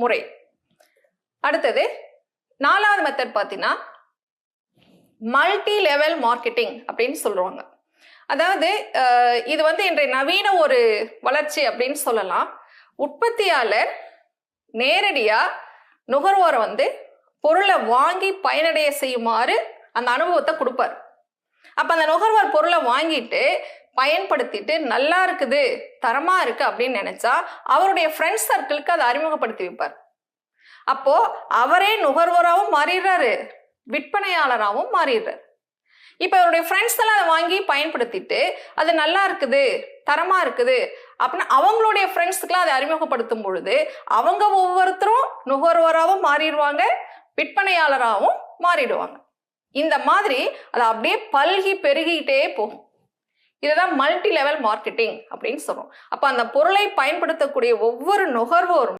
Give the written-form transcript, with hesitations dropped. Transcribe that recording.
முறை. அடுத்தது 4வது மெத்தட் பார்த்தீங்கன்னா மல்டி லெவல் மார்க்கெட்டிங் அப்படின்னு சொல்லுவாங்க. அதாவது இது இன்றைய நவீன ஒரு வளர்ச்சி அப்படின்னு சொல்லலாம். உற்பத்தியாளர் நேரடியா நுகர்வோரை பொருளை வாங்கி பயனடைய செய்யுமாறு அந்த அனுபவத்தை கொடுப்பார். அப்ப அந்த நுகர்வோர் பொருளை வாங்கிட்டு பயன்படுத்திட்டு நல்லா இருக்குது, தரமா இருக்கு அப்படின்னு நினைச்சா அவருடைய ஃப்ரெண்ட்ஸ் சர்க்கிளுக்கு அதை அறிமுகப்படுத்தி வைப்பார். அப்போ அவரே நுகர்வோராகவும் மாறிடுறாரு, விற்பனையாளராகவும் மாறிடுறாரு. இப்ப அவருடைய ஃப்ரெண்ட்ஸ் எல்லாம் அதை வாங்கி பயன்படுத்திட்டு அது நல்லா இருக்குது, தரமா இருக்குது அப்படின்னு அவங்களுடைய ஃப்ரெண்ட்ஸுக்கெல்லாம் அதை அறிமுகப்படுத்தும் பொழுது அவங்க ஒவ்வொருத்தரும் நுகர்வோராகவும் மாறிடுவாங்க, விற்பனையாளராகவும் மாறிடுவாங்க. இந்த மாதிரி அதை அப்படியே பல்கி பெருகிட்டே போகும். இதுதான் மல்டி லெவல் மார்க்கெட்டிங் அப்படின்னு சொல்றோம். அப்ப அந்த பொருளை பயன்படுத்தக்கூடிய ஒவ்வொரு நுகர்வோரும்